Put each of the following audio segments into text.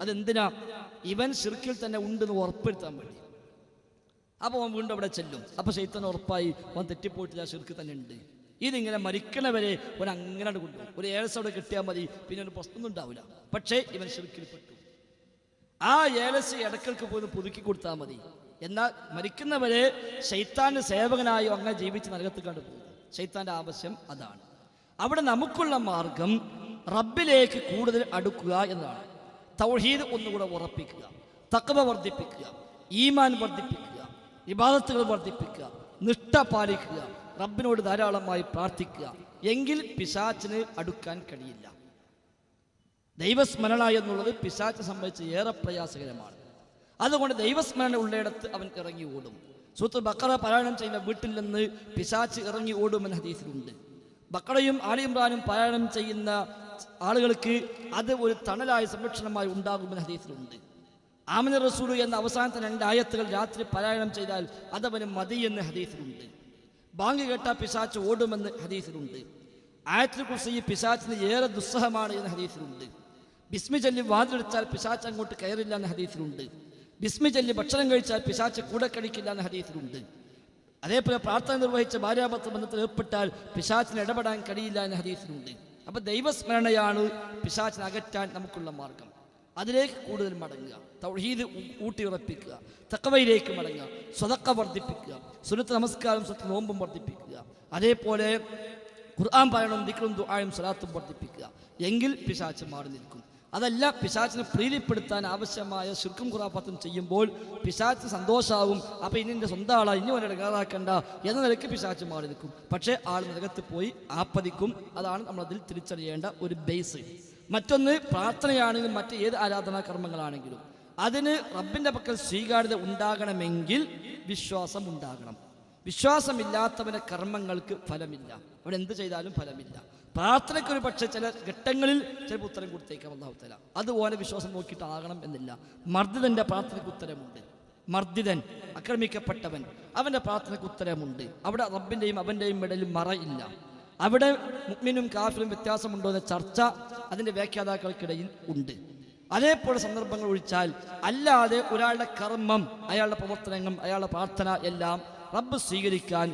അതെന്തിനാ? ഇവൻ ശിർക്കിൽ തന്നെ ഉണ്ടെന്ന് ഉറപ്പെടുത്താൻ വേണ്ടി. അപ്പോൾ അവൻ വീണ്ടും അവിടെ ചെല്ലും. അപ്പോൾ ശൈത്താൻ ഉറപ്പായി അവൻ തെറ്റിപ്പോയിട്ടില്ല, ശിർക്ക് തന്നെ ഉണ്ട്. ഇതിങ്ങനെ മരിക്കണവരെ അവൻ അങ്ങനെ കൊണ്ടുപോകും. ഒരു ഏലസ് അവിടെ കിട്ടിയാൽ മതി, പിന്നെ ഒരു പ്രശ്നമൊന്നും ഉണ്ടാവില്ല. പക്ഷേ ഇവൻ ശിർക്കിൽ പെട്ടു. ആ ഏലസ് ഇടക്കൾക്ക് പോയി പുതുക്കി കൊടുത്താൽ മതി. എന്നാൽ മരിക്കുന്നവരെ ശൈത്താന്റെ സേവകനായോ അങ്ങനെ ജീവിച്ച് നരകത്ത് കണ്ടുപോകും. ശൈത്താന്റെ ആവശ്യം അതാണ്. അവിടെ നമുക്കുള്ള മാർഗം റബ്ബിലേക്ക് കൂടുതൽ അടുക്കുക എന്നതാണ്. തൗഹീദ് ഒന്നുകൂടെ ഉറപ്പിക്കുക, തഖ്വ വർദ്ധിപ്പിക്കുക, ഈമാൻ വർദ്ധിപ്പിക്കുക, ഇബാദത്തുകൾ വർദ്ധിപ്പിക്കുക, നിഷ്ഠ പാലിക്കുക, റബ്ബിനോട് ധാരാളമായി പ്രാർത്ഥിക്കുക. എങ്കിൽ പിശാചിന് അടുക്കാൻ കഴിയില്ല. ദൈവസ്മരണ എന്നുള്ളത് പിശാചിനെ സംബന്ധിച്ച് ഏറെ പ്രയാസകരമാണ്. അതുകൊണ്ട് ദൈവസ്മരണ ഉള്ളയിടത്ത് അവൻ ഇറങ്ങി ഓടും. സൂറത്തുൽ ബഖറ പാരായണം ചെയ്യുന്ന വീട്ടിൽ നിന്ന് പിശാച് ഇറങ്ങി ഓടുമെന്ന് ഹദീസിലുണ്ട്. ബഖറയും ആലി ഇമ്രാനും പാരായണം ചെയ്യുന്ന ആളുകൾക്ക് അത് ഒരു തണലായി സംരക്ഷണമായി ഉണ്ടാകുമെന്ന് ഹദീസിലുണ്ട്. ആമിന റസൂലു എന്ന അവസാനത്തെ 2 ആയത്തുകൾ രാത്രി പാരായണം ചെയ്താൽ അതവന് മതി എന്ന് ഹദീസിലുണ്ട്. ബാങ്ക് കേട്ട പിശാച്ച് ഓടുമെന്ന് ഹദീസിലുണ്ട്. ആയത്തുൽ കുർസി പിശാച്ചിന് ഏറെ ദുസ്സഹമാണ് എന്ന് ഹദീസിലുണ്ട്. ബിസ്മി ചൊല്ലി വാതിലടിച്ചാൽ പിശാച്ച് അങ്ങോട്ട് കയറില്ല എന്ന് ഹദീസിലുണ്ട്. ബിസ്മി ചൊല്ലി ഭക്ഷണം കഴിച്ചാൽ പിശാച്ച് കൂടെ കഴിക്കില്ല എന്ന് ഹദീസിലുണ്ട്. അതേപോലെ പ്രാർത്ഥന നിർവഹിച്ച ഭാര്യാഭർത്തൃ ബന്ധത്തിൽ ഏർപ്പെട്ടാൽ പിശാച്ചിന് ഇടപെടാൻ കഴിയില്ല എന്ന് ഹദീസിലുണ്ട്. അപ്പം ദൈവസ്മരണയാണ് പിശാച്ചിനെ അകറ്റാൻ നമുക്കുള്ള മാർഗം. അതിലേക്ക് കൂടുതൽ മടങ്ങുക, തൗഹീദ് ഊട്ടിയുറപ്പിക്കുക, തഖ്വയിലേക്ക് മടങ്ങുക, സ്വതക്ക വർദ്ധിപ്പിക്കുക, സുന്നത്ത് നമസ്കാരം സുന്നത്ത് നോമ്പും വർദ്ധിപ്പിക്കുക, അതേപോലെ ഖുർആൻ പാരായണവും ദിക്റും ദുആയും സ്വലാത്തും വർദ്ധിപ്പിക്കുക. എങ്കിൽ പിശാച്ച് മാറി നിൽക്കും. അതല്ല, പിശാച്ചിനെ പ്രീതിപ്പെടുത്താൻ ആവശ്യമായ ശിർക്കും ഖുറാഫത്തും ചെയ്യുമ്പോൾ പിശാച്ച് സന്തോഷാവും. അപ്പം ഇനി എൻ്റെ സ്വന്തം ആളാ, ഇനി അവനെ ഇടങ്ങാറാക്കണ്ട എന്ന നിലയ്ക്ക് പിശാച്ച് മാറി നിൽക്കും. പക്ഷേ ആൾ നരകത്ത് പോയി ആപ്പതിക്കും. അതാണ് നമ്മളതിൽ തിരിച്ചറിയേണ്ട ഒരു ബേസ്. മറ്റൊന്ന്, പ്രാർത്ഥനയാണെങ്കിലും മറ്റ് ഏത് ആരാധനാ കർമ്മങ്ങളാണെങ്കിലും അതിന് റബ്ബിൻ്റെ പക്കൽ സ്വീകാര്യത ഉണ്ടാകണമെങ്കിൽ വിശ്വാസം ഉണ്ടാകണം. വിശ്വാസമില്ലാത്തവൻ്റെ കർമ്മങ്ങൾക്ക് ഫലമില്ല. അവിടെ എന്ത് ചെയ്താലും ഫലമില്ല. പ്രാർത്ഥനയ്ക്കൊരു പക്ഷേ ചില ഘട്ടങ്ങളിൽ ചിലപ്പോൾ ഉത്തരം കൊടുത്തേക്കാം അല്ലാഹു തആല. അതുപോലെ വിശ്വാസം നോക്കിയിട്ടാകണം എന്നില്ല. മർദ്ദിതൻ്റെ പ്രാർത്ഥനയ്ക്ക് ഉത്തരമുണ്ട്. മർദ്ദിതൻ, ആക്രമിക്കപ്പെട്ടവൻ, അവൻ്റെ പ്രാർത്ഥനയ്ക്ക് ഉത്തരമുണ്ട്. അവിടെ റബ്ബിൻ്റെയും അവൻ്റെയും ഇടയിൽ മറയില്ല. അവിടെ മുഅ്മിനും കാഫിറും വ്യത്യാസമുണ്ടോ എന്ന ചർച്ച അതിൻ്റെ വ്യാഖ്യാതാക്കൾക്കിടയിൽ ഉണ്ട്. അതേപോലെ സന്ദർഭങ്ങൾ ഒഴിച്ചാൽ അല്ലാതെ ഒരാളുടെ കർമ്മം, അയാളുടെ പ്രവർത്തനങ്ങൾ, അയാളുടെ പ്രാർത്ഥന എല്ലാം റബ്ബ് സ്വീകരിക്കാൻ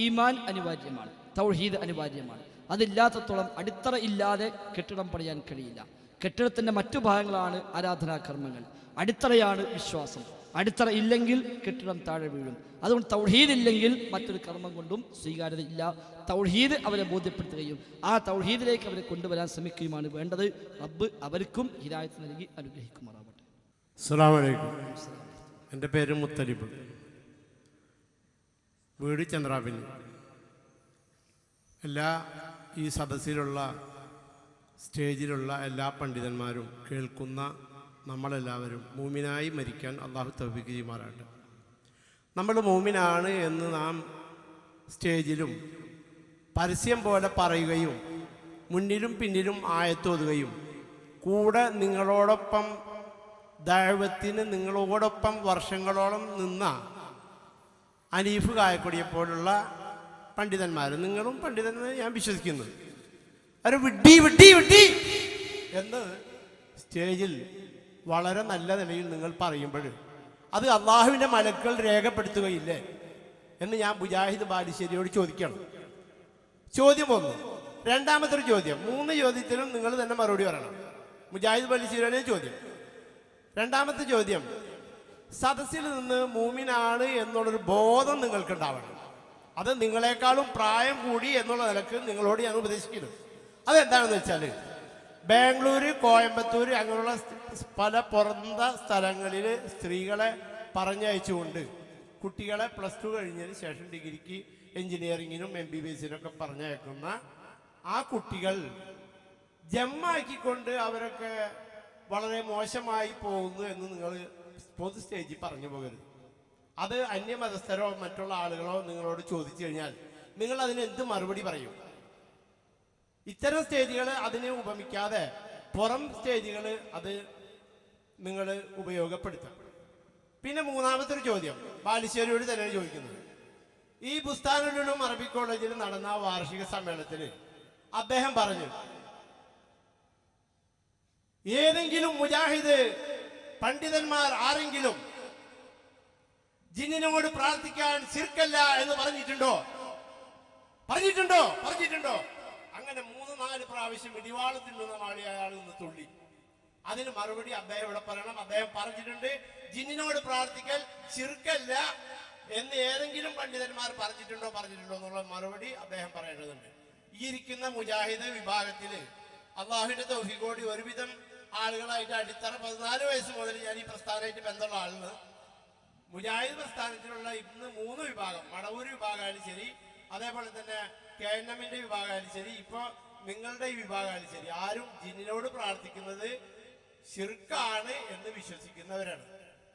ഈമാൻ അനിവാര്യമാണ്, തൗഹീദ് അനിവാര്യമാണ്. അതില്ലാത്തത്തോളം അടിത്തറ ഇല്ലാതെ കെട്ടിടം പണിയാൻ കഴിയില്ല. കെട്ടിടത്തിൻ്റെ മറ്റു ഭാഗങ്ങളാണ് ആരാധനാകർമ്മങ്ങൾ, അടിത്തറയാണ് വിശ്വാസം. അടിത്തറ ഇല്ലെങ്കിൽ കെട്ടിടം താഴെ വീഴും. അതുകൊണ്ട് തൗഹീദ് ഇല്ലെങ്കിൽ മറ്റൊരു കർമ്മം കൊണ്ടും സ്വീകാര്യതയില്ല. തൗഹീദ് അവരെ ബോധ്യപ്പെടുത്തുകയും ആ തൗഹീദിലേക്ക് അവരെ കൊണ്ടുവരാൻ ശ്രമിക്കുകയുമാണ് വേണ്ടത്. റബ്ബ് അവർക്കും ഹിദായത്ത് നൽകി അനുഗ്രഹിക്കുമാറാവട്ടെ. അസ്സലാമു അലൈക്കും. എൻ്റെ പേര് മുത്തലിബ്, വീട് ചന്ദ്രാപിനി. എല്ലാ ഈ സദസ്സിലുള്ള സ്റ്റേജിലുള്ള എല്ലാ പണ്ഡിതന്മാരും കേൾക്കുന്ന നമ്മളെല്ലാവരും മൂമിനായി മരിക്കാൻ അള്ളാഹു തൗഫീഖ് ചെയ്യുമാറാകട്ടെ. നമ്മൾ മൂമിനാണ് എന്ന് നാം സ്റ്റേജിലും പരസ്യം പോലെ പറയുകയും മുന്നിലും പിന്നിലും ആയത്തോതുകയും കൂടെ നിങ്ങളോടൊപ്പം ദഅവത്തിന് നിങ്ങളോടൊപ്പം വർഷങ്ങളോളം നിന്ന അനീഫ് കായക്കൊടിയെപ്പോലുള്ള പണ്ഡിതന്മാർ, നിങ്ങളും പണ്ഡിതന്മാരെ ഞാൻ വിശ്വസിക്കുന്നു, അവർ വിഡ്ഢി വിഡ്ഢി വിഡ്ഢി എന്ന് സ്റ്റേജിൽ വളരെ നല്ല നിലയിൽ നിങ്ങൾ പറയുമ്പോൾ അത് അള്ളാഹുവിൻ്റെ മലക്കുകൾ രേഖപ്പെടുത്തുകയില്ലേ എന്ന് ഞാൻ മുജാഹിദ് ബാലുശ്ശേരിയോട് ചോദിക്കണം. ചോദ്യം 1. രണ്ടാമത്തെ ഒരു ചോദ്യം, 3 ചോദ്യത്തിനും നിങ്ങൾ തന്നെ മറുപടി പറയണം. മുജാഹിദ് ബാലുശ്ശേരിയുടെ ചോദ്യം. രണ്ടാമത്തെ ചോദ്യം, സദസ്സിൽ നിന്ന് മൂമിനാണ് എന്നുള്ളൊരു ബോധം നിങ്ങൾക്കുണ്ടാവണം. അത് നിങ്ങളെക്കാളും പ്രായം കൂടി എന്നുള്ള നിലക്ക് നിങ്ങളോട് ഞാൻ ഉപദേശിക്കുന്നു. അതെന്താണെന്ന് വെച്ചാൽ, ബാംഗ്ലൂര്, കോയമ്പത്തൂർ അങ്ങനെയുള്ള പല പുറത്ത സ്ഥലങ്ങളിൽ സ്ത്രീകളെ പറഞ്ഞയച്ചുകൊണ്ട് കുട്ടികളെ +2 കഴിഞ്ഞതിന് ശേഷം ഡിഗ്രിക്ക്, എൻജിനീയറിങ്ങിനും MBBSനൊക്കെ പറഞ്ഞയക്കുന്ന ആ കുട്ടികൾ ജമ്മാക്കിക്കൊണ്ട് അവരൊക്കെ വളരെ മോശമായി പോകുന്നു എന്ന് നിങ്ങൾ പൊതു സ്റ്റേജിൽ പറഞ്ഞു പോകരുത്. അത് അന്യമതസ്ഥരോ മറ്റുള്ള ആളുകളോ നിങ്ങളോട് ചോദിച്ചു കഴിഞ്ഞാൽ നിങ്ങൾ അതിന് എന്ത് മറുപടി പറയും? ഇത്തരം സ്റ്റേജുകൾ അതിനെ ഉപമിക്കാതെ പുറം സ്റ്റേജുകൾ അത് നിങ്ങൾ ഉപയോഗപ്പെടുത്താം. പിന്നെ മൂന്നാമത്തെ ഒരു ചോദ്യം ബാലുശ്ശേരിയോട് തന്നെയാണ് ചോദിക്കുന്നത്. ഈ ബുസ്താനുലും അറബി കോളേജിൽ നടന്ന വാർഷിക സമ്മേളനത്തിൽ അദ്ദേഹം പറഞ്ഞു, ഏതെങ്കിലും മുജാഹിദ് പണ്ഡിതന്മാർ ആരെങ്കിലും ജിന്നിനോട് പ്രാർത്ഥിക്കാൻ ശിർക്കല്ല എന്ന് പറഞ്ഞിട്ടുണ്ടോ? പറഞ്ഞിട്ടുണ്ടോ? അങ്ങനെ 3-4 പ്രാവശ്യം ഇടിവാളത്തിനുള്ള മാളി അയാൾ നിന്ന് തുള്ളി. അതിന് മറുപടി അദ്ദേഹം ഇവിടെ പറയണം. അദ്ദേഹം പറഞ്ഞിട്ടുണ്ട് ജിന്നിനോട് പ്രാർത്ഥിക്കൽ ശിർക്കല്ല എന്ന് ഏതെങ്കിലും പണ്ഡിതന്മാർ പറഞ്ഞിട്ടുണ്ടോ എന്നുള്ള മറുപടി അദ്ദേഹം പറയേണ്ടതുണ്ട്. ഈ ഇരിക്കുന്ന മുജാഹിദ് വിഭാഗത്തില് അള്ളാഹുവിന്റെ തൗഫീഖോടി ഒരുവിധം ആളുകളായിട്ട് അടിത്തറ 14 വയസ്സ് മുതൽ ഞാൻ ഈ പ്രസ്ഥാനമായിട്ട് ബന്ധമുള്ള ആളിന് മുജാഹിദ് പ്രസ്ഥാനത്തിലുള്ള ഇന്ന് 3 വിഭാഗം, മടവൂർ വിഭാഗമായാലും ശരി, അതേപോലെ തന്നെ KNM-ന്റെ വിഭാഗമായാലും ശരി, ഇപ്പൊ നിങ്ങളുടെ ഈ വിഭാഗമായാലും ശരി, ആരും ജിന്നിനോട് പ്രാർത്ഥിക്കുന്നത് ശിർക്കാണ് എന്ന് വിശ്വസിക്കുന്നവരാണ്.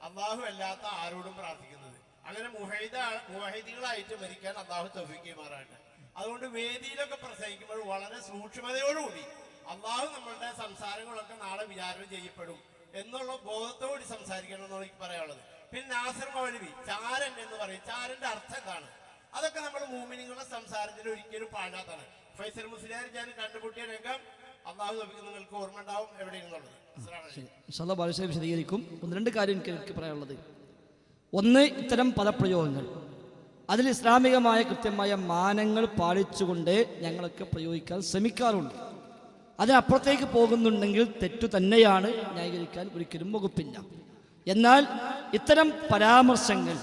അള്ളാഹു അല്ലാത്ത ആരോടും പ്രാർത്ഥിക്കുന്നത്. അങ്ങനെ മുവഹിദുകളായിട്ട് മരിക്കാൻ അള്ളാഹു തൗഫീഖ് ചെയ്യുമാറാകട്ടെ. അതുകൊണ്ട് വേദിയിലൊക്കെ പ്രസംഗിക്കുമ്പോൾ വളരെ സൂക്ഷ്മതയോടുകൂടി അള്ളാഹു നമ്മളുടെ സംസാരങ്ങളൊക്കെ നാളെ വിചാരണ ചെയ്യപ്പെടും എന്നുള്ള ബോധത്തോടുകൂടി സംസാരിക്കണം എന്നാണ് എനിക്ക് പറയാനുള്ളത്. പിന്നെ നാസിർ മൗലവി ചാരൻ എന്ന് പറയും. ചാരന്റെ അർത്ഥം എന്താണ്? അതൊക്കെ നമ്മൾ മൂമിനിങ്ങളുടെ സംസാരത്തിൽ ഒരിക്കലും പാടാത്താണ്. ഫൈസൽ മുസ്ലിയാർ ഞാൻ കണ്ടുമുട്ടിയ രംഗം അള്ളാഹു നിങ്ങൾക്ക് ഓർമ്മ ഉണ്ടാവും എവിടെയെന്നുള്ളത്. വിശദീകരിക്കും. 1-2 കാര്യം എനിക്ക് പറയാനുള്ളത്. ഒന്ന്, ഇത്തരം പദപ്രയോഗങ്ങൾ അതിൽ ഇസ്ലാമികമായ കൃത്യമായ മാനങ്ങൾ പാലിച്ചുകൊണ്ട് ഞങ്ങളൊക്കെ പ്രയോഗിക്കാൻ ശ്രമിക്കാറുണ്ട്. അതിനപ്പുറത്തേക്ക് പോകുന്നുണ്ടെങ്കിൽ തെറ്റു തന്നെയാണ്, ന്യായീകരിക്കാൻ ഒരിക്കലും വകുപ്പില്ല. എന്നാൽ ഇത്തരം പരാമർശങ്ങൾ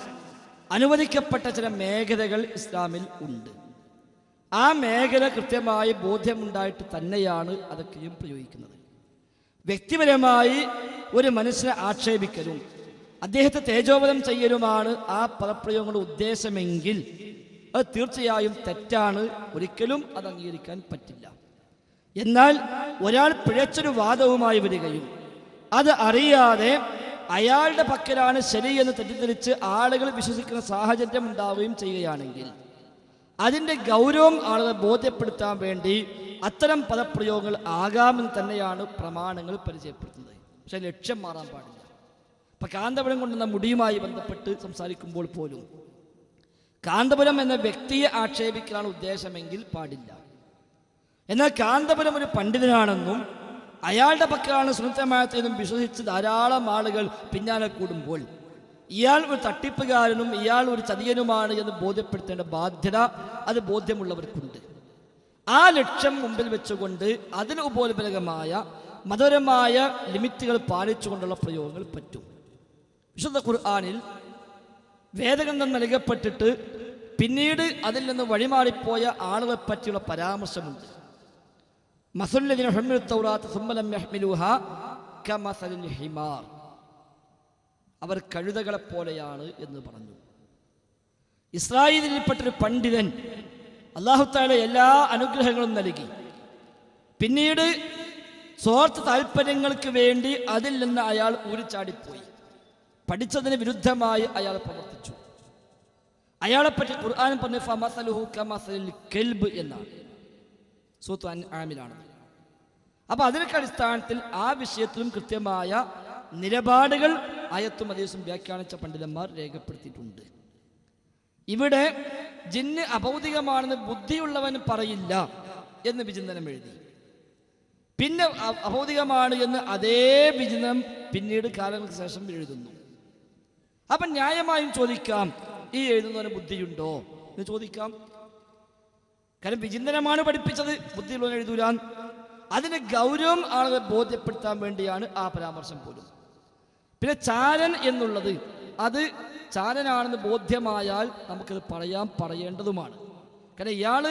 അനുവദിക്കപ്പെട്ട ചില മേഖലകൾ ഇസ്ലാമിൽ ഉണ്ട്. ആ മേഖല കൃത്യമായി ബോധ്യമുണ്ടായിട്ട് തന്നെയാണ് അതൊക്കെയും പ്രയോഗിക്കുന്നത്. വ്യക്തിപരമായി ഒരു മനുഷ്യനെ ആക്ഷേപിക്കലും അദ്ദേഹത്തെ തേജോവധം ചെയ്യലുമാണ് ആ പദപ്രയോഗങ്ങളുടെ ഉദ്ദേശമെങ്കിൽ അത് തീർച്ചയായും തെറ്റാണ്. ഒരിക്കലും അത് അംഗീകരിക്കാൻ പറ്റില്ല. എന്നാൽ ഒരാൾ പിഴച്ചൊരു വാദവുമായി വരികയും അത് അറിയാതെ അയാളുടെ പക്കലാണ് ശരിയെന്ന് തെറ്റിദ്ധരിച്ച് ആളുകൾ വിശ്വസിക്കുന്ന സാഹചര്യം ഉണ്ടാവുകയും ചെയ്യുകയാണെങ്കിൽ അതിൻ്റെ ഗൗരവം ആളുകളെ ബോധ്യപ്പെടുത്താൻ വേണ്ടി അത്തരം പദപ്രയോഗങ്ങൾ ആകാമെന്ന് തന്നെയാണ് പ്രമാണങ്ങൾ പരിചയപ്പെടുത്തുന്നത്. പക്ഷെ ലക്ഷ്യം മാറാൻ പാടില്ല. ഇപ്പം കാന്തപുരം കൊണ്ടുവന്ന മുടിയുമായി ബന്ധപ്പെട്ട് സംസാരിക്കുമ്പോൾ പോലും കാന്തപുരം എന്ന വ്യക്തിയെ ആക്ഷേപിക്കലാണ് ഉദ്ദേശമെങ്കിൽ പാടില്ല. എന്നാൽ കാന്തപുരം ഒരു പണ്ഡിതനാണെന്നും അയാളുടെ പക്കലാണ് സുന്നത്തമായതെന്നും വിശ്വസിച്ച് ധാരാളം ആളുകൾ പിന്നാലെ കൂടുമ്പോൾ ഇയാൾ ഒരു തട്ടിപ്പുകാരനും ഇയാൾ ഒരു ചതിയനുമാണ് എന്ന് ബോധ്യപ്പെടുത്തേണ്ട ബാധ്യത അത് ബോധ്യമുള്ളവർക്കുണ്ട്. ആ ലക്ഷ്യം മുമ്പിൽ വെച്ചുകൊണ്ട് അതിന് ഉപോത്ബലകമായ മതപരമായ ലിമിറ്റുകൾ പാലിച്ചുകൊണ്ടുള്ള പ്രയോഗങ്ങൾ പറ്റും. വിശുദ്ധ ഖുർആനിൽ വേദഗ്രന്ഥം നൽകപ്പെട്ടിട്ട് പിന്നീട് അതിൽ നിന്ന് വഴിമാറിപ്പോയ ആളുകളെ പറ്റിയുള്ള പരാമർശമുണ്ട്. മസലുല്ലദീന ഹുമിലുത് തൗറാത്ത സുമ്മ ലം യഹ്മിലുഹാ കമസലിൽ ഹിമാർ, അവർ കഴുതകളെപ്പോലെയാണ് എന്ന് പറഞ്ഞു. ഇസ്രായേലിൽപ്പെട്ടൊരു പണ്ഡിതൻ അല്ലാഹു തആല എല്ലാ അനുഗ്രഹങ്ങളും നൽകി. പിന്നീട് സ്വാർത്ഥ താല്പര്യങ്ങൾക്ക് വേണ്ടി അതിൽ നിന്ന് അയാൾ ഊരിച്ചാടിപ്പോയി. പഠിച്ചതിന് വിരുദ്ധമായി അയാൾ പ്രവർത്തിച്ചു. അയാളെപ്പറ്റി ഖുർആൻ പറഞ്ഞ ഫമസലുഹു കമസലിൽ കൽബ് എന്നാണ്. സൂറത്ത് അൻആമിലാണ്. അപ്പോൾ അതിനൊക്കെ അടിസ്ഥാനത്തിൽ ആ വിഷയത്തിലും കൃത്യമായ നിലപാടുകൾ ആയത്തും ഹദീസും വ്യാഖ്യാനിച്ച പണ്ഡിതന്മാർ രേഖപ്പെടുത്തിയിട്ടുണ്ട്. ഇവിടെ ജിന്ന് അഭൗതികമാണെന്ന് ബുദ്ധിയുള്ളവൻ പറയില്ല എന്ന് വിചിന്തനം എഴുതി. പിന്നെ അഭൗതികമാണ് എന്ന് അതേ വിചിന്തനം പിന്നീട് കാലങ്ങൾക്ക് ശേഷം എഴുതുന്നു. അപ്പം ന്യായമായും ചോദിക്കാം, ഈ എഴുതുന്നവന് ബുദ്ധിയുണ്ടോ എന്ന് ചോദിക്കാം. കാരണം വിചിന്തനമാണ് പഠിപ്പിച്ചത്, ബുദ്ധിയുള്ളവൻ എഴുതൂലാൻ. അതിന് ഗൗരവം ആളുകളെ ബോധ്യപ്പെടുത്താൻ വേണ്ടിയാണ് ആ പരാമർശം പോലും. പിന്നെ ചാരൻ എന്നുള്ളത് അത് ചാരനാണെന്ന് ബോധ്യമായാൽ നമുക്കത് പറയേണ്ടതുമാണ്. കാരണം ഇയാൾ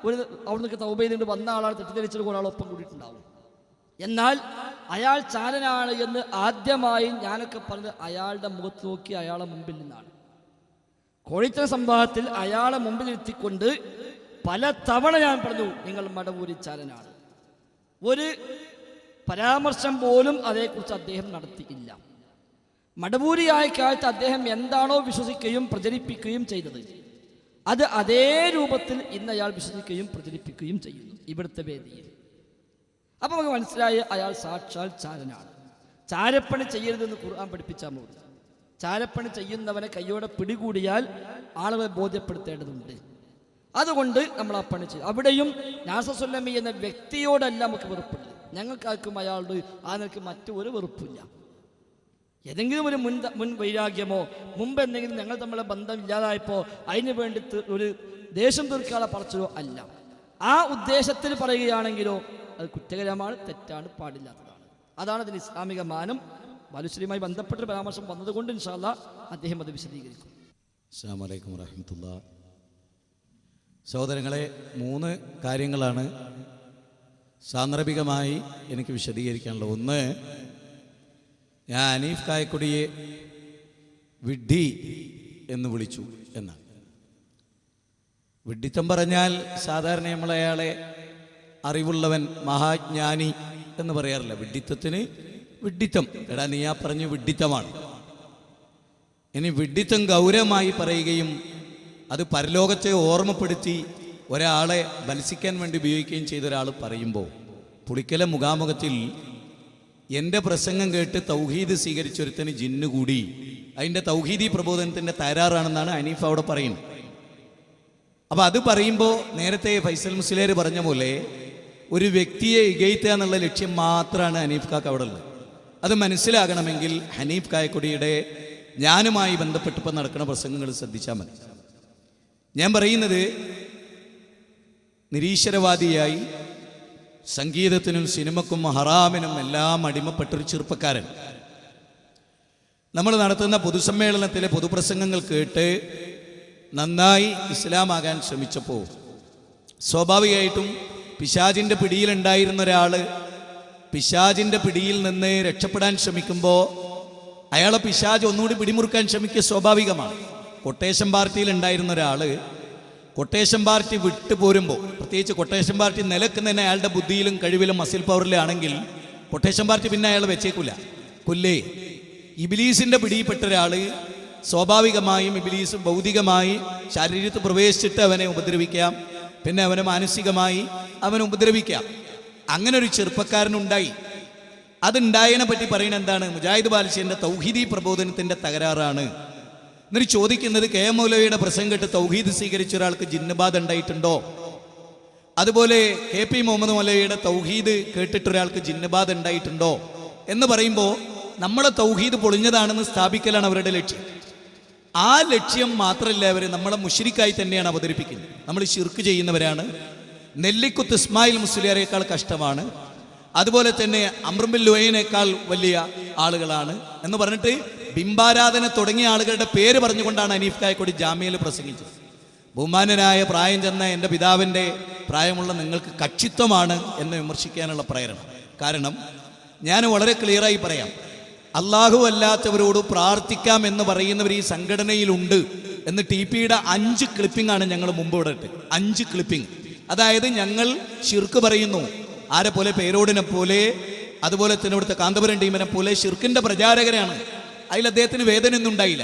ഒരു അവിടുന്ന് തൗബ ചെയ്തുകൊണ്ട് വന്ന ആളാണ്, തെറ്റിദ്ധരിച്ചത് പോലെ ആളൊപ്പം കൂടിയിട്ടുണ്ടാവും. എന്നാൽ അയാൾ ചാരനാണ് എന്ന് ആദ്യമായി ഞാനൊക്കെ പറഞ്ഞത് അയാളുടെ മുഖത്ത് നോക്കി അയാളെ മുമ്പിൽ നിന്നാണ്. കോഴിത്തര സംഭവത്തിൽ അയാളെ മുമ്പിൽ എത്തിക്കൊണ്ട് പല തവണ ഞാൻ പറഞ്ഞു, നിങ്ങൾ മടവൂരി ചാരനാണ്. ഒരു പരാമർശം പോലും അതേക്കുറിച്ച് അദ്ദേഹം നടത്തിയില്ല. മടവൂരിയായ കാലത്ത് അദ്ദേഹം എന്താണോ വിശ്വസിക്കുകയും പ്രചരിപ്പിക്കുകയും ചെയ്തത് അത് അതേ രൂപത്തിൽ ഇന്ന് അയാൾ വിശ്വസിക്കുകയും പ്രചരിപ്പിക്കുകയും ചെയ്യുന്നു ഇവിടുത്തെ വേദിയിൽ. അപ്പം നമുക്ക് മനസ്സിലായി അയാൾ സാക്ഷാൽ ചാരനാണ്. ചാരപ്പണി ചെയ്യരുതെന്ന് ഖുർആൻ പഠിപ്പിച്ചാൽ മതി. ചാരപ്പണി ചെയ്യുന്നവനെ കയ്യോടെ പിടികൂടിയാൽ ആളുകളെ ബോധ്യപ്പെടുത്തേണ്ടതുണ്ട്. അതുകൊണ്ട് നമ്മൾ ആ പണി ചെയ്യും. അവിടെയും നാസസുല്ലമി എന്ന വ്യക്തിയോടല്ല നമുക്ക് വെറുപ്പില്ല. ഞങ്ങൾക്കാർക്കും അയാളോട് ആ നിലയ്ക്ക് മറ്റു ഒരു വെറുപ്പില്ല. ഏതെങ്കിലും ഒരു മുൻ വൈരാഗ്യമോ മുമ്പ് എന്തെങ്കിലും ഞങ്ങൾ തമ്മിലെ ബന്ധം ഇല്ലാതായപ്പോൾ അതിന് വേണ്ടി ഒരു ദേഷ്യം തീർക്കാനുള്ള പറച്ചിലോ അല്ല. ആ ഉദ്ദേശത്തിൽ പറയുകയാണെങ്കിലോ അത് കുറ്റകരമാണ്, തെറ്റാണ്, പാടില്ലാത്തതാണ്. അതാണ് അതിന് ഇസ്ലാമിക മാനം. ബാലുശ്രീയുമായി ബന്ധപ്പെട്ട പരാമർശം വന്നതുകൊണ്ട് ഇൻഷാ അല്ലാഹ് അദ്ദേഹം അത് വിശദീകരിക്കും. അസ്സലാമു അലൈക്കും വറഹ്മത്തുള്ളാഹി. സഹോദരങ്ങളെ, 3 കാര്യങ്ങളാണ് സാന്ദർഭികമായി എനിക്ക് വിശദീകരിക്കാനുള്ളത്. ഒന്ന്, ഞാൻ ഹനീഫ് കായക്കൊടിയെ വിഡ്ഢി എന്ന് വിളിച്ചു എന്നാണ്. വിഡ്ഢിത്തം പറഞ്ഞാൽ സാധാരണ നമ്മൾ അയാളെ അറിവുള്ളവൻ, മഹാജ്ഞാനി എന്ന് പറയാറില്ല. വിഡ്ഢിത്തത്തിന് വിഡ്ഢിത്തം, എടാ നീ ആ പറഞ്ഞ് വിഡ്ഢിത്തമാണ്. ഇനി വിഡ്ഢിത്തം ഗൗരവമായി പറയുകയും അത് പരലോകത്തെ ഓർമ്മപ്പെടുത്തി ഒരാളെ ബലസിക്കാൻ വേണ്ടി ഉപയോഗിക്കുകയും ചെയ്ത ഒരാൾ പറയുമ്പോൾ, പുളിക്കല മുഖാമുഖത്തിൽ എൻ്റെ പ്രസംഗം കേട്ട് തൗഹീദ് സ്വീകരിച്ചൊരുത്തന് ജിന്നു കൂടി അതിൻ്റെ തൗഹീദി പ്രബോധനത്തിൻ്റെ തയ്യാറാണെന്നാണ് ഹനീഫ് അവിടെ പറയുന്നത്. അപ്പോൾ അത് പറയുമ്പോൾ നേരത്തെ ഫൈസൽ മുസ്ലിയാർ പറഞ്ഞ പോലെ ഒരു വ്യക്തിയെ ഇകഴ്ത്തുക എന്നുള്ള ലക്ഷ്യം മാത്രമാണ് ഹനീഫ് കാക്ക് അവിടെ ഉള്ളത്. അത് മനസ്സിലാകണമെങ്കിൽ ഹനീഫ് കായക്കൊടിയുടെ ഞാനുമായി ബന്ധപ്പെട്ടിപ്പോൾ നടക്കുന്ന പ്രസംഗങ്ങൾ ശ്രദ്ധിച്ചാൽ മതി. ഞാൻ പറയുന്നത്, നിരീശ്വരവാദിയായി സംഗീതത്തിനും സിനിമക്കും ഹറാമിനും എല്ലാം അടിമപ്പെട്ടൊരു ചെറുപ്പക്കാരൻ നമ്മൾ നടത്തുന്ന പൊതുസമ്മേളനത്തിലെ പൊതുപ്രസംഗങ്ങൾ കേട്ട് നന്നായി ഇസ്ലാമാകാൻ ശ്രമിച്ചപ്പോൾ സ്വാഭാവികമായിട്ടും പിശാചിൻ്റെ പിടിയിലുണ്ടായിരുന്ന ഒരാൾ പിശാചിൻ്റെ പിടിയിൽ നിന്ന് രക്ഷപ്പെടാൻ ശ്രമിക്കുമ്പോൾ അയാളെ പിശാച് ഒന്നുകൂടി പിടിമുറുക്കാൻ ശ്രമിക്കുക സ്വാഭാവികമാണ്. കൊട്ടേഷൻ പാർട്ടിയിൽ ഉണ്ടായിരുന്ന ഒരാൾ കൊട്ടേഷൻ പാർട്ടി വിട്ടു പോരുമ്പോൾ, പ്രത്യേകിച്ച് കൊട്ടേഷൻ പാർട്ടി നിലക്കുന്നതിന് അയാളുടെ ബുദ്ധിയിലും കഴിവിലും മസിൽ പവറിലാണെങ്കിൽ കൊട്ടേഷൻ പാർട്ടി പിന്നെ അയാൾ വെച്ചേക്കില്ല, കൊല്ലേ. ഇബിലീസിൻ്റെ പിടിയിൽപ്പെട്ട ഒരാൾ സ്വാഭാവികമായും ഇബിലീസ് ഭൗതികമായി ശരീരത്തിൽ പ്രവേശിച്ചിട്ട് അവനെ ഉപദ്രവിക്കാം, പിന്നെ അവനെ മാനസികമായി അവനെ ഉപദ്രവിക്കാം. അങ്ങനെ ഒരു ചെറുപ്പക്കാരനുണ്ടായി. അതുണ്ടായതിനെ പറ്റി പറയുന്നത് എന്താണ്? മുജാഹിദ് ബാലുശ്ശേരിൻ്റെ തൗഹീദി പ്രബോധനത്തിൻ്റെ തകരാറാണ്. എന്നിട്ട് ചോദിക്കുന്നത്, കെ എം മൗലവിയുടെ പ്രസംഗം കേട്ട് തൗഹീദ് സ്വീകരിച്ച ഒരാൾക്ക് ജിന്നുബാധ ഉണ്ടായിട്ടുണ്ടോ? അതുപോലെ കെ പി മുഹമ്മദ് മൗലവിയുടെ തൗഹീദ് കേട്ടിട്ട് ഒരാൾക്ക് ജിന്നുബാധ ഉണ്ടായിട്ടുണ്ടോ എന്ന് പറയുമ്പോൾ നമ്മളെ തൗഹീദ് പൊളിഞ്ഞതാണെന്ന് സ്ഥാപിക്കലാണ് അവരുടെ ലക്ഷ്യം. ആ ലക്ഷ്യം മാത്രമല്ല, അവർ നമ്മളെ മുശ്രിക്കായി തന്നെയാണ് അവതരിപ്പിക്കുന്നത്. നമ്മൾ ശിർക്ക് ചെയ്യുന്നവരാണ്, നെല്ലിക്കുത്ത് ഇസ്മായിൽ മുസ്ലിയാരേക്കാൾ കഷ്ടമാണ്, അതുപോലെ തന്നെ അമ്രുബിൻ ലുവൈനേക്കാൾ വലിയ ആളുകളാണ് എന്ന് പറഞ്ഞിട്ട് ബിംബാരാധന തുടങ്ങിയ ആളുകളുടെ പേര് പറഞ്ഞുകൊണ്ടാണ് ഹനീഫ് കായക്കൊടി ജാമ്യയിൽ പ്രസംഗിച്ചത്. ബഹുമാനനായ പ്രായം ചെന്ന എൻ്റെ പിതാവിൻ്റെ പ്രായമുള്ള നിങ്ങൾക്ക് കക്ഷിത്വമാണ് എന്ന് വിമർശിക്കാനുള്ള പ്രേരണ. കാരണം ഞാൻ വളരെ ക്ലിയറായി പറയാം, അള്ളാഹു അല്ലാത്തവരോട് പ്രാർത്ഥിക്കാം എന്ന് പറയുന്നവർ ഈ സംഘടനയിലുണ്ട് എന്ന് TPയുടെ 5 ക്ലിപ്പിംഗാണ് ഞങ്ങൾ മുമ്പ് ഇടട്ടെ. 5 ക്ലിപ്പിംഗ്. അതായത് ഞങ്ങൾ ശിർക്ക് പറയുന്നു, ആരെ പോലെ? പേരോടിനെ പോലെ, അതുപോലെ തന്നെ ഇവിടുത്തെ കാന്തപുരം ടീമിനെ പോലെ ശിർക്കിൻ്റെ പ്രചാരകരാണ്. അതിൽ അദ്ദേഹത്തിന് വേദനയൊന്നും ഉണ്ടായില്ല.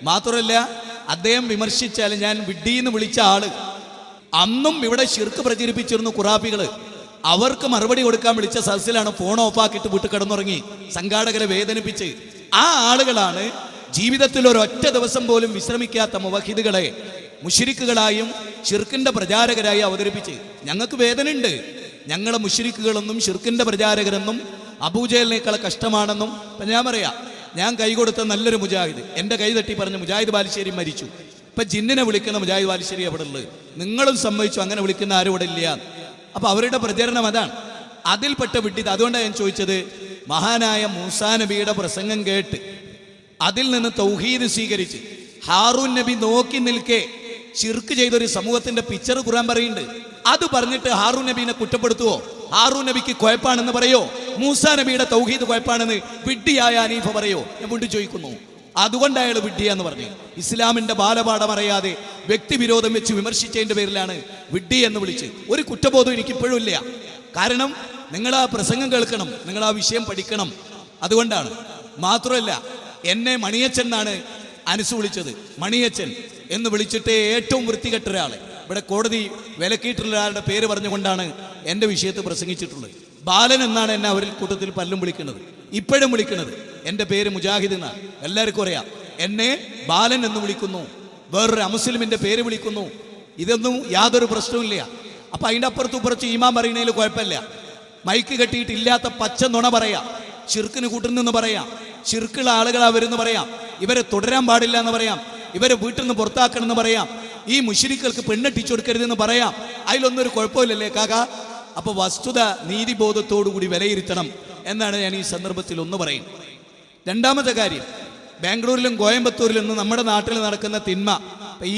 മാത്രമല്ല, അദ്ദേഹം വിമർശിച്ചാൽ ഞാൻ വിഡ്ഢിന്ന് വിളിച്ച ആള് അന്നും ഇവിടെ ശിർക്ക് പ്രചരിപ്പിച്ചിരുന്നു ഖുറാഫികൾ. അവർക്ക് മറുപടി കൊടുക്കാൻ വിളിച്ച സദസ്സിലാണ് ഫോൺ ഓഫാക്കിയിട്ട് വിട്ട് കിടന്നുറങ്ങി സംഘാടകരെ വേദനിപ്പിച്ച്. ആ ആളുകളാണ് ജീവിതത്തിൽ ഒരൊറ്റ ദിവസം പോലും വിശ്രമിക്കാത്ത മുവഹിദുകളെ മുശ്രിക്കുകളായും ശിർക്കിൻ്റെ പ്രചാരകരായി അവതരിപ്പിച്ച്. ഞങ്ങൾക്ക് വേദനയുണ്ട്. ഞങ്ങളെ മുശ്രിക്കുകളെന്നും ശിർക്കിൻ്റെ പ്രചാരകരെന്നും അബൂജഹലിനേക്കാൾ കഷ്ടമാണെന്നും ഇപ്പം ഞാൻ പറയാം. ഞാൻ കൈ കൊടുത്ത നല്ലൊരു മുജാഹിദ് എൻ്റെ കൈ തട്ടി പറഞ്ഞ മുജാഹിദ് ബാലുശ്ശേരി മരിച്ചു. ഇപ്പം ജിന്നിനെ വിളിക്കുന്ന മുജാഹിദ് ബാലുശ്ശേരി എവിടെ ഉള്ളത്? നിങ്ങളും സമ്മതിച്ചു അങ്ങനെ വിളിക്കുന്ന ആരും ഇവിടെ ഇല്ല. അപ്പം അവരുടെ പ്രചരണം അതാണ്, അതിൽപ്പെട്ട വിട്ടിത്. അതുകൊണ്ടാണ് ഞാൻ ചോദിച്ചത്, മഹാനായ മൂസാ നബിയുടെ പ്രസംഗം കേട്ട് അതിൽ നിന്ന് തൗഹീദ് സ്വീകരിച്ച് ഹാറൂൻ നബി നോക്കി നിൽക്കെ ശിർക്ക് ചെയ്തൊരു സമൂഹത്തിന്റെ പിക്ചർ ഖുർആൻ പറയുന്നുണ്ട്. അത് പറഞ്ഞിട്ട് ഹാറൂൻ നബീനെ കുറ്റപ്പെടുത്തുവോ? ഹാറൂൻ നബിക്ക് കുഴപ്പാണെന്ന് പറയോ? മൂസാ നബിയുടെ തൗഹീദ് കുഴപ്പാണെന്ന് വിഡ്ഢിയായ ഹനീഫ പറയോ? ഞാൻ വീണ്ടും ചോദിക്കുന്നു. അതുകൊണ്ട് അയാൾ വിഡ്ഢിയാന്ന് പറഞ്ഞു. ഇസ്ലാമിന്റെ ബാലപാഠം അറിയാതെ വ്യക്തിവിരോധം വെച്ച് വിമർശിച്ചതിന്റെ പേരിലാണ് വിഡ്ഢി എന്ന് വിളിച്ച്. ഒരു കുറ്റബോധം എനിക്കിപ്പോഴും ഇല്ല. കാരണം നിങ്ങൾ ആ പ്രസംഗം കേൾക്കണം, നിങ്ങൾ ആ വിഷയം പഠിക്കണം. അതുകൊണ്ടാണ്. മാത്രമല്ല, എന്നെ മണിയച്ചൻ എന്നാണ് അനസ് വിളിച്ചത്. മണിയച്ചൻ എന്ന് വിളിച്ചിട്ട് ഏറ്റവും വൃത്തികെട്ട ഒരാൾ ഇവിടെ കോടതി വിലക്കിയിട്ടുള്ള ഒരാളുടെ പേര് പറഞ്ഞുകൊണ്ടാണ് എൻ്റെ വിഷയത്തിൽ പ്രസംഗിച്ചിട്ടുള്ളത്. ബാലൻ എന്നാണ് എന്നെ അവരിൽ കൂട്ടത്തിൽ പല്ലും വിളിക്കുന്നത്, ഇപ്പോഴും വിളിക്കുന്നത്. എൻ്റെ പേര് മുജാഹിദ് എന്നാണ്, എല്ലാവർക്കും അറിയാം. എന്നെ ബാലൻ എന്ന് വിളിക്കുന്നു, വേറൊരു അമുസ്ലിമിൻ്റെ പേര് വിളിക്കുന്നു. ഇതൊന്നും യാതൊരു പ്രശ്നവുമില്ല. അപ്പം അതിൻ്റെ അപ്പുറത്തും ഇപ്പുറത്ത് ഈമാൻ പറയുന്നതിൽ കുഴപ്പമില്ല. മൈക്ക് കെട്ടിയിട്ട് ഇല്ലാത്ത പച്ച നുണ പറയാം, ശിർക്കിന് കൂട്ടുന്നെന്ന് പറയാം, ശിർക്കുള്ള ആളുകളാവരെന്ന് പറയാം, ഇവരെ തുടരാൻ പാടില്ല എന്ന് പറയാം, ഇവരെ വീട്ടിൽ നിന്ന് പുറത്താക്കണം എന്ന് പറയാം, ഈ മുശ്രിക്കുകൾക്ക് പെണ്ണെട്ടിച്ചു കൊടുക്കരുതെന്ന് പറയാം. അതിലൊന്നും ഒരു കുഴപ്പമില്ലല്ലേ കാക്ക? അപ്പൊ വസ്തുത നീതിബോധത്തോടുകൂടി വിലയിരുത്തണം എന്നാണ് ഞാൻ ഈ സന്ദർഭത്തിൽ ഒന്ന് പറയും. രണ്ടാമത്തെ കാര്യം, ബാംഗ്ലൂരിലും കോയമ്പത്തൂരിലും നിന്ന് നമ്മുടെ നാട്ടിൽ നടക്കുന്ന തിന്മ.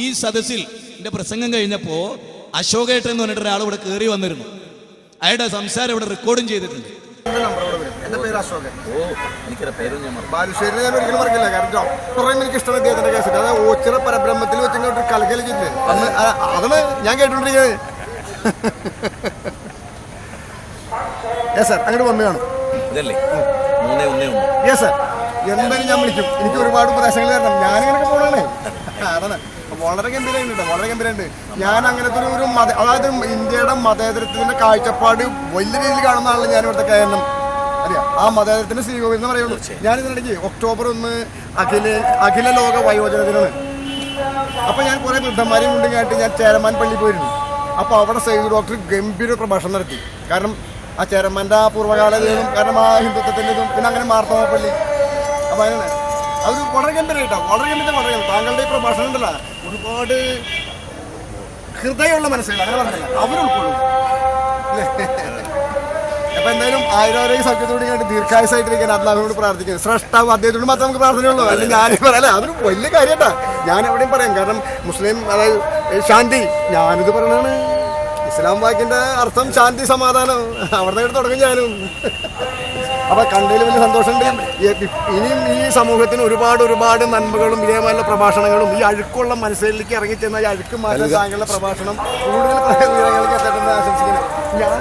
ഈ സദസ്സിൽ എൻ്റെ പ്രസംഗം കഴിഞ്ഞപ്പോൾ അശോകേട്ടൻ എന്ന് പറഞ്ഞിട്ട് ഒരാൾ ഇവിടെ കയറി വന്നിരുന്നു. അയാളുടെ സംസാരം ഇവിടെ റെക്കോർഡും ചെയ്തിട്ടുണ്ട്. എന്റെ പേര് അശോകൻ. ബാലുശ്ശേരി ഞാൻ ഒരിക്കലും മറക്കില്ല. കാരണം എനിക്ക് ഇഷ്ടമാണ് അദ്ദേഹത്തിന്റെ കേസിട്ട്. അതായത് ഓച്ചിറ പരബ്രഹ്മത്തിൽ വെച്ചിട്ട് കലകലിച്ചില്ലേ, അതാണ് ഞാൻ കേട്ടോണ്ടിരിക്കുന്നത്. സാർ അങ്ങോട്ട് വന്നു കാണും. യെസ് സാർ, എന്തായാലും ഞാൻ വിളിക്കും. എനിക്ക് ഒരുപാട് ഉപദേശങ്ങൾ തരണം. ഞാനിങ്ങനെയൊക്കെ പോകണേ. അതാണ് വളരെ ഗംഭീരമുണ്ട്, വളരെ ഗംഭീരമുണ്ട്. ഞാൻ അങ്ങനത്തെ ഒരു അതായത് ഇന്ത്യയുടെ മതേതരത്വത്തിന്റെ കാഴ്ചപ്പാട് വലിയ രീതിയിൽ കാണുന്ന ആളാണ് ഞാൻ ഇവിടുത്തെ കാരണം. അറിയാം, ആ മതേതരത്തിന്റെ സ്വീകരണം എന്ന് പറയുള്ളൂ. ഞാൻ ഇതിനിടയ്ക്ക് ഒക്ടോബർ 1 അഖില ലോക വയോജന ദിനമാണ്. അപ്പൊ ഞാൻ കുറെ വൃദ്ധന്മാരെയും കൊണ്ടുകായിട്ട് ഞാൻ ചേരമാൻ പള്ളി പോയിരുന്നു. അപ്പൊ അവിടെ സൈദ് ഡോക്ടർ ഗംഭീര പ്രഭാഷണം നടത്തി. കാരണം ആ ചേരമാൻ്റെ ആ പൂർവ്വകാലതയും, കാരണം ആ ഹിന്ദുത്വത്തിൻ്റെതും, പിന്നെ അങ്ങനെ മാർത്തോമ പള്ളി. അപ്പൊ അതിനാണ് അതൊരു വളരെ ഗംഭീരമായിട്ടാണ്, വളരെ ഗംഭീരം. താങ്കളുടെ ഈ പ്രഭാഷണം ഉണ്ടല്ലോ, ഒരുപാട് ഹൃദയമുള്ള മനസ്സുകൾ, അങ്ങനെ പറഞ്ഞില്ല, അവരുൾക്കൊള്ളും. അപ്പൊ എന്തായാലും ആയിരം സൗഖ്യത്തോടെ ദീർഘായുസായിട്ടിരിക്കാൻ അള്ളാഹുവിനോട് പ്രാർത്ഥിക്കുന്നത്. ശ്രേഷ്ഠാവും അദ്ദേഹത്തോട് മാത്രമേ നമുക്ക് പ്രാർത്ഥനയുള്ളൂ. അല്ലെങ്കിൽ ഞാനേ പറയാം, അതൊരു വലിയ കാര്യമായിട്ടാ. ഞാൻ എവിടെയും പറയാം. കാരണം മുസ്ലിം, അതായത് ശാന്തി, ഞാനിത് പറയണതാണ്. ഇസ്ലാം വാക്കിന്റെ അർത്ഥം ശാന്തി, സമാധാനം. അവിടെ നിന്ന് തുടങ്ങും ഞാനും. അപ്പൊ കണ്ടതിൽ വലിയ സന്തോഷമുണ്ട്. ഇനിയും ഈ സമൂഹത്തിന് ഒരുപാട് നന്മകളും ഇതേമാതിരി പ്രഭാഷണങ്ങളും ഈ അഴുക്കുള്ള മനസ്സിലേക്ക് ഇറങ്ങിച്ചെന്ന ഈ അഴുക്ക് മാറ്റാൻ താങ്കളുടെ പ്രഭാഷണം കൂടുതൽ ഉയരങ്ങൾക്ക് എത്തട്ടെന്ന് ആശംസിക്കുന്നത്. ഞാൻ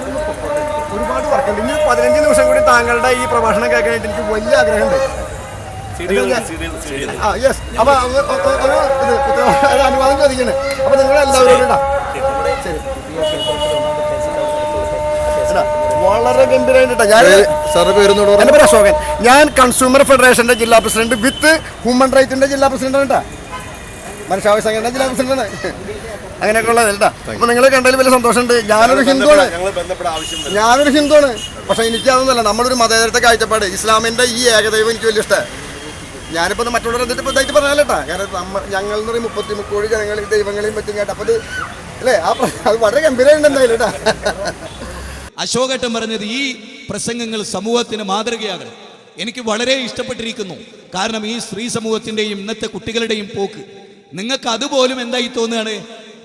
ഒരുപാട് വർക്കുണ്ട്. ഇനി 15 നിമിഷം കൂടി താങ്കളുടെ ഈ പ്രഭാഷണം കേൾക്കാനായിട്ട് എനിക്ക് വലിയ ആഗ്രഹമുണ്ട്. യെസ്, അപ്പൊ ഒരു അനുവാദം ചോദിക്കുന്നത്. അപ്പൊ നിങ്ങളെല്ലാവരും ശരി, വളരെ ഗംഭീരമായിട്ടാ. ഞാൻ എന്റെ പേര് അശോകൻ. ഞാൻ കൺസ്യൂമർ ഫെഡറേഷന്റെ ജില്ലാ പ്രസിഡന്റ് വിത്ത് ഹ്യൂമൻ റൈറ്റ്സിന്റെ ജില്ലാ പ്രസിഡന്റ് കേട്ടാ, മനുഷ്യാവകാശ സംഘടന ജില്ലാ പ്രസിഡന്റാണ്. അങ്ങനെയൊക്കെ ഉള്ളത് കേട്ടാ. അപ്പൊ നിങ്ങൾ കണ്ടതിൽ വലിയ സന്തോഷമുണ്ട്. ഞാനൊരു ഹിന്ദുവാണ്. പക്ഷെ എനിക്കതൊന്നുമല്ല, നമ്മളൊരു മതേതരത്തെ കാഴ്ചപ്പാട്, ഇസ്ലാമിന്റെ ഈ ഏകദൈവം എനിക്ക് വലിയ ഇഷ്ടമാണ്. ഞാനിപ്പോ മറ്റുള്ളവർ എന്നിട്ട് ഇപ്പൊ ഇതായിട്ട് പറഞ്ഞാലേട്ടാ. കാരണം ഞങ്ങൾ എന്ന് പറയും 30 കോടി ജനങ്ങൾ ദൈവങ്ങളെയും പറ്റും കേട്ടോ. അപ്പൊ അല്ലേ, അത് വളരെ ഗംഭീരമുണ്ട് എന്തായാലും കേട്ടാ. അശോകേട്ടൻ പറഞ്ഞത് ഈ പ്രസംഗങ്ങൾ സമൂഹത്തിന് മാതൃകയാകണം. എനിക്ക് വളരെ ഇഷ്ടപ്പെട്ടിരിക്കുന്നു. കാരണം ഈ സ്ത്രീ സമൂഹത്തിൻ്റെയും ഇന്നത്തെ കുട്ടികളുടെയും പോക്ക് നിങ്ങൾക്ക് അതുപോലും എന്തായി തോന്നുകയാണ്,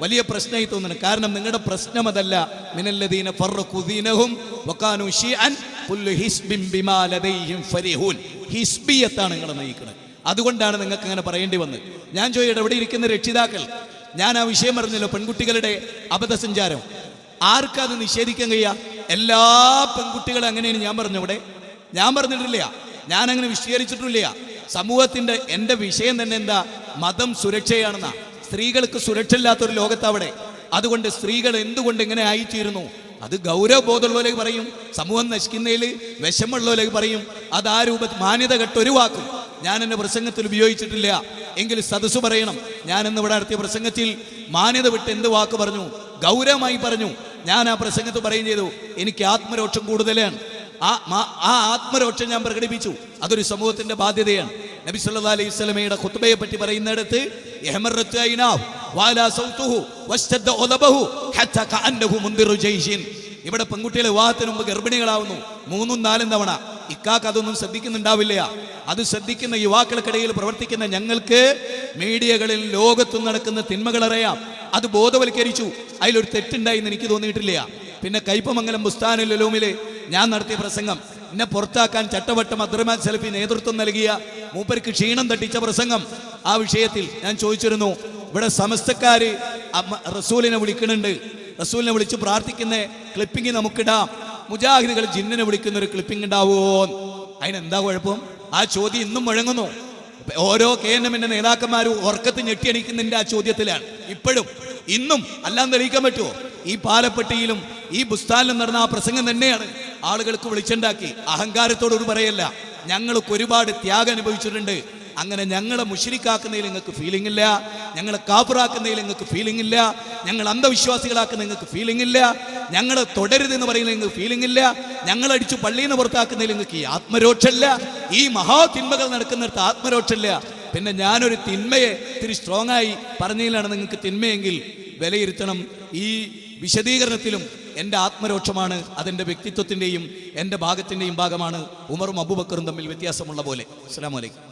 വലിയ പ്രശ്നമായി തോന്നുന്നു. കാരണം നിങ്ങളുടെ പ്രശ്നം അതല്ല. മിനല്ലദീന ഫർറഖു ദീനഹും വകാനൂ ശിഅൻ കുല്ലു ഹിസ്ബിൻ ബിമാ ലദൈഹിം ഫരിഹൂൻ. ഹിസ്ബിയത്താണ് നിങ്ങളെ നയിക്കുന്നത്. അതുകൊണ്ടാണ് നിങ്ങൾക്ക് അങ്ങനെ പറയേണ്ടി വന്നത്. ഞാൻ ചോദിക്കട്ടെ, ഇവിടെ ഇരിക്കുന്ന രക്ഷിതാക്കൾ, ഞാൻ ആ വിഷയം പറഞ്ഞല്ലോ, പെൺകുട്ടികളുടെ അബദ്ധസഞ്ചാരം. ആർക്കത് നിഷേധിക്കാൻ കഴിയുക? എല്ലാ പെൺകുട്ടികളും അങ്ങനെയാണ് ഞാൻ പറഞ്ഞവിടെ. ഞാൻ പറഞ്ഞിട്ടില്ല, ഞാൻ അങ്ങനെ വിശദീകരിച്ചിട്ടില്ല. സമൂഹത്തിന്റെ എൻ്റെ വിഷയം തന്നെ എന്താ, മതം സുരക്ഷയാണെന്നാ. സ്ത്രീകൾക്ക് സുരക്ഷ ഇല്ലാത്തൊരു ലോകത്തവിടെ. അതുകൊണ്ട് സ്ത്രീകൾ എന്തുകൊണ്ട് ഇങ്ങനെ ആയിത്തീരുന്നു, അത് ഗൗരവബോധമുള്ളവരേക്ക് പറയും. സമൂഹം നശിക്കുന്നതിൽ വിഷമുള്ളവരേക്ക് പറയും. അത് ആ രൂപത്തിൽ മാന്യത കെട്ടൊരു വാക്കും ഞാൻ എൻ്റെ പ്രസംഗത്തിൽ ഉപയോഗിച്ചിട്ടില്ല. എങ്കിൽ സദസ്സ് പറയണം, ഞാൻ ഇന്ന് ഇവിടെ നടത്തിയ പ്രസംഗത്തിൽ മാന്യത വിട്ട് എന്ത് വാക്ക് പറഞ്ഞു, ഗൗരവമായി പറഞ്ഞു. ഞാൻ ആ പ്രസംഗത്ത് പറയുകയും ചെയ്തു, എനിക്ക് ആത്മരോക്ഷം കൂടുതലാണ്. ആ ആത്മരോക്ഷം ഞാൻ പ്രകടിപ്പിച്ചു. അതൊരു സമൂഹത്തിന്റെ ബാധ്യതയാണ്. നബി സല്ലല്ലാഹു അലൈഹി വസല്ലമയുടെ ഖുത്ബയെ പറ്റി പറയുന്നിടത്ത് ഇവിടെ പെൺകുട്ടികളെ വിവാഹത്തിന് മുമ്പ് ഗർഭിണികളാവുന്നു 3-4 തവണ. ഇക്കാക്ക് അതൊന്നും ശ്രദ്ധിക്കുന്നുണ്ടാവില്ല. അത് ശ്രദ്ധിക്കുന്ന യുവാക്കൾക്കിടയിൽ പ്രവർത്തിക്കുന്ന ഞങ്ങൾക്ക് മീഡിയകളിൽ ലോകത്തും നടക്കുന്ന തിന്മകൾ അറിയാം. അത് ബോധവൽക്കരിച്ചു. അതിലൊരു തെറ്റുണ്ടായി എന്ന് എനിക്ക് തോന്നിയിട്ടില്ല. പിന്നെ കയ്പമംഗലം ബുസ്താനുൽ ഉലൂമില് ഞാൻ നടത്തിയ പ്രസംഗം, എന്നെ പുറത്താക്കാൻ ചട്ടവട്ടം അബ്ദുറഹ്മാൻ സലഫി നേതൃത്വം നൽകിയ മൂപ്പർക്ക് ക്ഷീണം തട്ടിച്ച പ്രസംഗം. ആ വിഷയത്തിൽ ഞാൻ ചോദിച്ചിരുന്നു, ഇവിടെ സമസ്തക്കാര് റസൂലിനെ വിളിക്കുന്നുണ്ട്, റസൂലിനെ വിളിച്ച് പ്രാർത്ഥിക്കുന്ന ക്ലിപ്പിംഗ് നമുക്കിടാം, മുജാഹിദുകൾ ജിന്നിനെ വിളിക്കുന്ന ഒരു ക്ലിപ്പിംഗ് ഉണ്ടാവുമോ? അതിനെന്താ കുഴപ്പം? ആ ചോദ്യം ഇന്നും മുഴങ്ങുന്നു. ഓരോ KNM നേതാക്കന്മാരും ഉറക്കത്ത് ഞെട്ടിയണിക്കുന്നതിൻ്റെ ആ ചോദ്യത്തിലാണ് ഇപ്പോഴും ഇന്നും. അല്ലാന്ന് തെളിയിക്കാൻ പറ്റുമോ? ഈ പാലപ്പെട്ടിയിലും ഈ ബുസ്താനിലും നടന്ന ആ പ്രസംഗം തന്നെയാണ് ആളുകൾക്ക് വിളിച്ചുണ്ടാക്കി. അഹങ്കാരത്തോടൊരു പറയല്ല, ഞങ്ങൾക്ക് ഒരുപാട് ത്യാഗം അനുഭവിച്ചിട്ടുണ്ട്. അങ്ങനെ ഞങ്ങളെ മുശ്രിക്കാക്കുന്നതിൽ നിങ്ങൾക്ക് ഫീലിംഗ് ഇല്ല, ഞങ്ങളെ കാഫിറാക്കുന്നതിൽ നിങ്ങൾക്ക് ഫീലിംഗ് ഇല്ല, ഞങ്ങൾ അന്ധവിശ്വാസികളാക്കുന്ന നിങ്ങൾക്ക് ഫീലിംഗ് ഇല്ല, ഞങ്ങളെ തുടരുതെന്ന് പറയുന്നതിൽ നിങ്ങൾക്ക് ഫീലിംഗ് ഇല്ല, ഞങ്ങളടിച്ചു പള്ളിയിൽ നിന്ന് പുറത്താക്കുന്നതിൽ നിങ്ങൾക്ക് ഈ ആത്മരോക്ഷമില്ല, ഈ മഹാതിന്മകൾ നടക്കുന്നിടത്ത് ആത്മരോക്ഷമില്ല. പിന്നെ ഞാനൊരു തിന്മയെ ഇത്തിരി സ്ട്രോങ് ആയി പറഞ്ഞതിലാണ് നിങ്ങൾക്ക് തിന്മയെങ്കിൽ വിലയിരുത്തണം. ഈ വിശദീകരണത്തിലും എൻ്റെ ആത്മരോക്ഷമാണ്, അതെൻ്റെ വ്യക്തിത്വത്തിൻ്റെയും എൻ്റെ ഭാഗത്തിൻ്റെയും ഭാഗമാണ്. ഉമറും അബൂബക്കറും തമ്മിൽ വ്യത്യാസമുള്ള പോലെ. അസ്സലാമു അലൈക്കും.